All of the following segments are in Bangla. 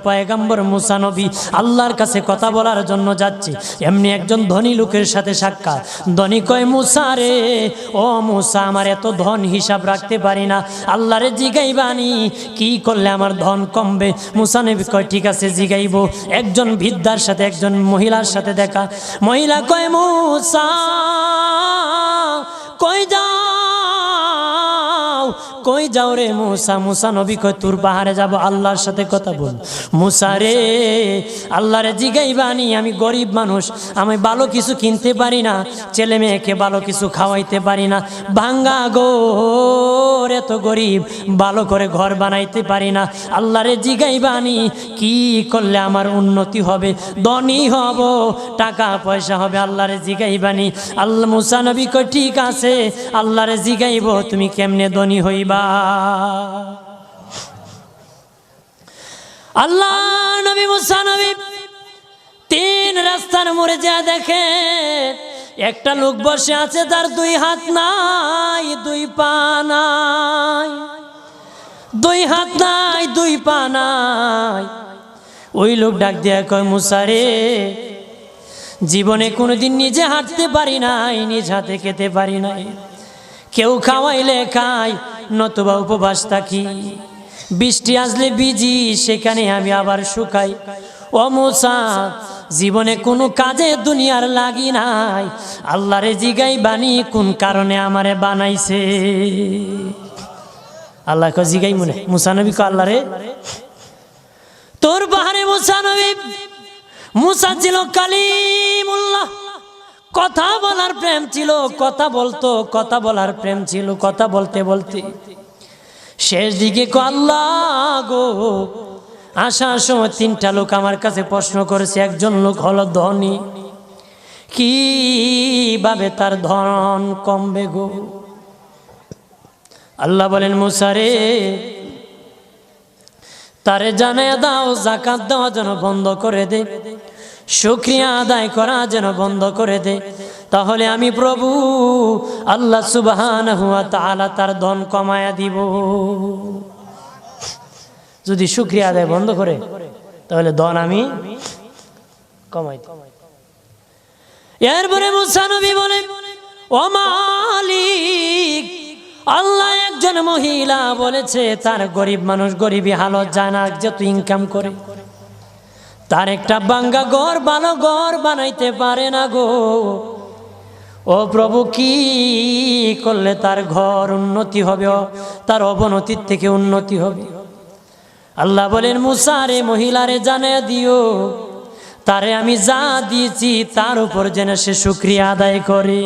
পয়গম্বর মুসা নবী আল্লাহর কাছে কথা বলার জন্য যাচ্ছে, এমনি একজন ধনী লোকের সাথে সাক্ষাৎ। ধনী কয়, মুসা রে, ও মুসা, আমার এত ধন হিসাব রাখতে পারি না, আল্লাহরে জিগাইবানি কি করলে আমার ধন কমবে? মুসা নবী কয়, ঠিক আছে জিগাইব। একজন বৃদ্ধার সাথে, একজন মহিলার সাথে দেখা। মহিলা কয়, মুসা কই যাও, কই যাও রে মুসা? মুসা নবী কয়, তোর পাহাড়ে যাব, আল্লাহর সাথে কথা বল। মুসা রে, আল্লাহরে জিগাইবানি, আমি গরিব মানুষ, আমি ভালো কিছু কিনতে পারি না, ছেলে মেয়েকে ভালো কিছু খাওয়াইতে পারি না, ভাঙ্গা ঘর, এত গরিব, ভালো করে ঘর বানাইতে পারি না, আল্লাহরে জিগাইবানি কি করলে আমার উন্নতি হবে, ধনী হব, টাকা পয়সা হবে, আল্লাহরে জিগাইবানি। আল্লাহ মুসা নবী কয়, ঠিক আছে, আল্লাহরে জিগাইব, তুমি কেমনে ধনী হইবা? আল্লাহ নবী মুসা নবী তিন রাস্তার মোড়ে যা দেখে একটা লোক বসে আছে, তার দুই হাত নাই, দুই পা নাই, দুই হাত নাই, দুই পা নাই। ওই লোক ডাক দিয়া কয়, মুসা রে, জীবনে কোনোদিন নিজে হাঁটতে পারি নাই, নিজ হাতে খেতে পারি নাই, কেউ খাওয়াইলে খাই, নতুবা উপবাস থাকি, বৃষ্টি আসলে ভিজি, সেখানে আমি আবার শুকাই। ও মুসা, জীবনে কোনো কাজে দুনিয়ার লাগি নাই, আল্লাহরে জিগাইবানি কোন কারণে আমারে বানাইছে? আল্লাহ কয়, জিগাই মনে। মুসা নবী কয়, আল্লাহরে তোর পাহাড়ে মুসা নবী, মুসা ছিল কালিমুল্লাহ, কথা বলার প্রেম ছিল, কথা বলতো, কথা বলার প্রেম ছিল। কথা বলতে বলতে শেষ দিকে কয়, আল্লাহ গো, আসার সময় তিনটা লোক আমার কাছে প্রশ্ন করেছে, একজন লোক হলো ধনী, কিভাবে তার ধন কমবে গো? আল্লাহ বলেন, মুসা রে, তারে জানায়া দাও যাকাত দেওয়া যেন বন্ধ করে দে, শুকরিয়া আদায় করা যেন বন্ধ করে দে, তাহলে আমি প্রভু আল্লাহ সুবহানাহু ওয়া তাআলা তার ধন কমায়া দিব। যদি শুকরিয়া আদায় বন্ধ করে, তাহলে ধন আমি কমাই দেব। এরপরে মুসা নবী বলে, ও মালিক, আল্লাহ একজন মহিলা বলেছে তার গরিব মানুষ গরিবী হালত যায় না, যত ইনকাম করে তার একটা ভাঙ্গা ঘর, ভালো ঘর বানাইতে পারে না গো। ও প্রভু, কি করলে তার ঘর উন্নতি হবে, তার অবনতির থেকে উন্নতি হবে? আল্লাহ বলেন, মুসা রে, মহিলারে জানিয়ে দিও, তারে আমি যা দিয়েছি তার উপর যেন সে শুকরিয়া আদায় করে।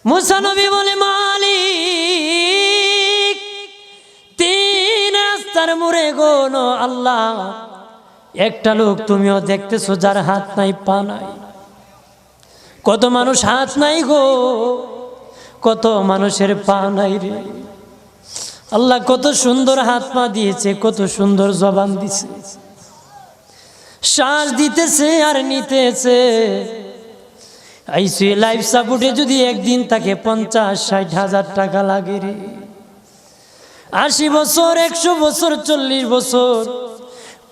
মুসা নবী বলে, মালিক, তিন রাস্তার মোড়ে গো আল্লাহ, একটা লোক তুমিও দেখতেছো যার হাত নাই, পা নাই। কত মানুষ হাত নাই গো, কত মানুষের পা নাই রে। আল্লাহ কত সুন্দর হাত পা দিয়েছে, কত সুন্দর জবান দিছে, শ্বাস দিতেছে আর নিতেছে। আইসিইউ লাইফ সাপোর্টে যদি একদিন তাকে 50-60 হাজার টাকা লাগে রে। 80 বছর, 100 বছর, 40 বছর,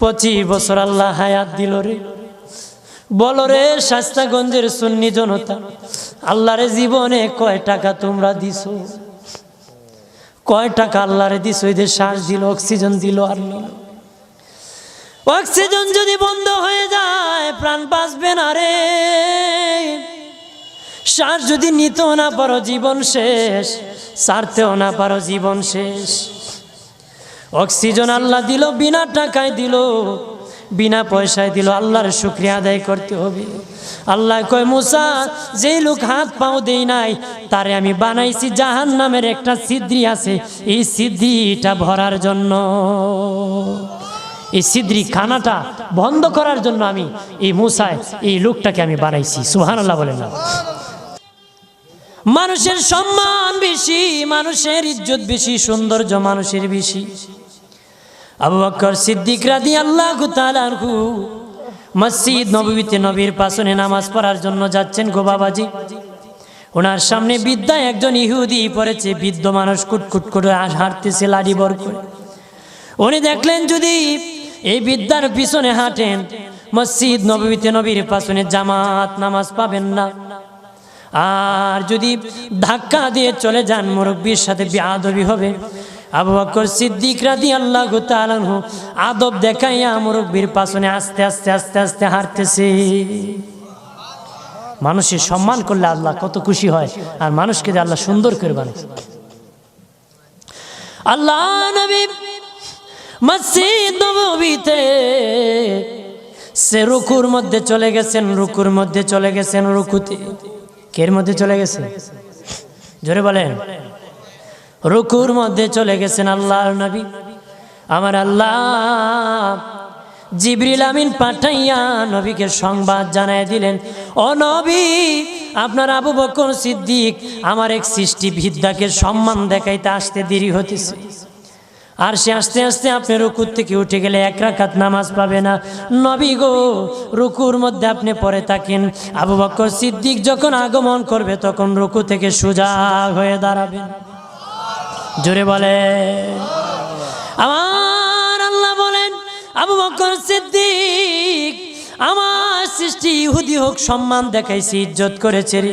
25 বছর আল্লাহ হায়াত দিল রে। বলো রে শাস্তাগঞ্জের সুন্নি জনতা, আল্লাহরে জীবনে কয় টাকা তোমরা দিছো? কয় টাকা আল্লাহরে দিছো? এই যে শ্বাস দিল, অক্সিজেন দিল আর নিল। অক্সিজেন যদি বন্ধ হয়ে যায় প্রাণ বাঁচবে না রে। শ্বাস যদি নিতেও না পারো জীবন শেষ, ছাড়তেও না পারো জীবন শেষ। অক্সিজেন আল্লাহ দিল, বিনা টাকায় দিল, বিনা পয়সায় দিল, আল্লাহর শুকরিয়া আদায় করতে হবে। আল্লাহ কয়, মুসা, যেই লোক হাত পাও দেই নাই তারে আমি বানাইছি জাহান্নামের একটা ছিদ্রি আছে, এই ছিদ্রিটা ভরার জন্য, এই ছিদ্রি খানাটা বন্ধ করার জন্য আমি এই মুসায় এই লোকটাকে আমি বানাইছি। সুবহানাল্লাহ বলেন না? মানুষের সম্মান বেশি, মানুষের ইজ্জত বেশি, সৌন্দর্য মানুষের বেশি। আবু বকর সিদ্দিক রাদিয়াল্লাহু তাআলা আনহু মসজিদ নববীতে নবীর পাশে নামাজ পড়ার জন্য যাচ্ছেন গো বাবাজি। ওনার সামনে বৃদ্ধা একজন ইহুদি পড়েছে, বৃদ্ধ মানুষ কুটকুট করে হাঁটতেছে লাঠি বর করে। উনি দেখলেন যদি এই বিদ্যার পিছনে হাঁটেন মসজিদ নববীতে নবীর পিছনে জামাত নামাজ পাবেন না, আর যদি ধাক্কা দিয়ে চলে যান মুরব্বির সাথে বেয়াদবি হবে। আবু বকর সিদ্দিক রাদিয়াল্লাহু তাআলা আনহু আদব দেখাইয়া মুরব্বির পিছনে আস্তে আস্তে আস্তে আস্তে হাঁটতেছে। মানুষের সম্মান করলে আল্লাহ কত খুশি হয়, আর মানুষকে যে আল্লাহ সুন্দর করে বানায়। আল্লাহ নবী মসজিদ নববীতে সে রুকুর মধ্যে চলে গেছেন, রুকুর মধ্যে চলে গেছেন, রুকুতে কের মধ্যে চলে গেছে, জোরে বলেন, রুকুর মধ্যে চলে গেছেন আল্লাহর নবী। আমার আল্লাহ জিবরিল আমিন পাঠাইয়া নবীকে সংবাদ জানায় দিলেন, ও নবী, আপনার আবু বকর সিদ্দিক আমার এক সৃষ্টি বিদ্যাকে সম্মান দেখাইতে আসতে দেরি হতেছে, আর সে আস্তে আস্তে আপনি রুকুর থেকে উঠে গেলে এক রাকাত নামাজ পাবে না। নবী গো, রুকুর মধ্যে আপনি পড়ে থাকেন, আবু বকর সিদ্দিক যখন আগমন করবে তখন রুকু থেকে সোজা হয়ে দাঁড়াবেন। জোরে বলে আমার আল্লাহ বলেন, আবু বকর সিদ্দিক আমার সৃষ্টি ইহুদি হোক সম্মান দেখাইছি, ইজ্জত করেছে রে,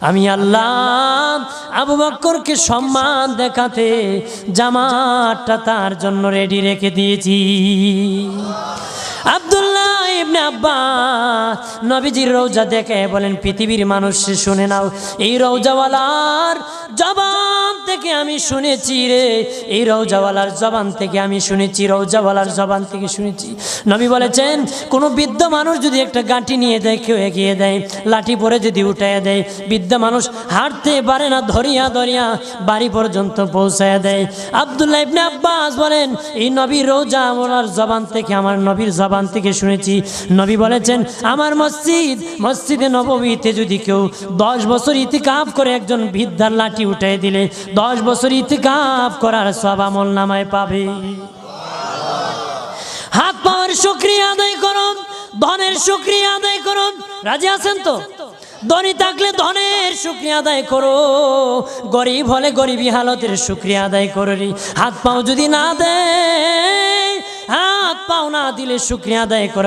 আমি আল্লাহ আবু বকরকে সম্মান দেখাতে জামাতটা তার জন্য রেডি রেখে দিয়েছি। আব্দুল্লাহ ইবনে আব্বাস নবীজির রওজা দেখে বলেন, পৃথিবীর মানুষ শুনে নাও, এই রওজাওয়ালার জবান থেকে আমি শুনেছি রে, এই রওজাওয়ালার জবান থেকে আমি শুনেছি, রওজাওয়ালার জবান থেকে শুনেছি। নবী বলেছেন, কোনো বৃদ্ধ মানুষ যদি একটা গাঁটি নিয়ে দেয়, কেউ এগিয়ে দেয়, লাঠি পরে যদি উঠাইয়া দেয়, বৃদ্ধ মানুষ হাঁটতে পারে না, ধরিয়া ধরিয়া বাড়ি পর্যন্ত পৌঁছায় দেয়। আব্দুল্লাহ ইবনে আব্বাস বলেন, এই নবীর রওজাওয়ালার জবান থেকে, আমার নবীর জবান থেকে শুনেছি। নবী বলেছেন, আমার মসজিদে নববীতে যদি কেউ 10 বছর ইতিকাফ করে একজন বৃদ্ধার লাঠি উঠাই দিলে 10 বছর ইতিকাফ করার সওয়াব আমল নামায় পাবে। হাত পাওয়ার শুকরিয়া আদায় করুন, ধনের শুকরিয়া আদায় করুন। রাজি আছেন তো? ধনী থাকলে ধনের শুকরিয়া আদায় করো, গরিব হলে গরিবী হালতের শুকরিয়া আদায় করো। হাত পাও যদি না দেয়, হাত পাও না দিলে শুকরিয়া আদায় করো।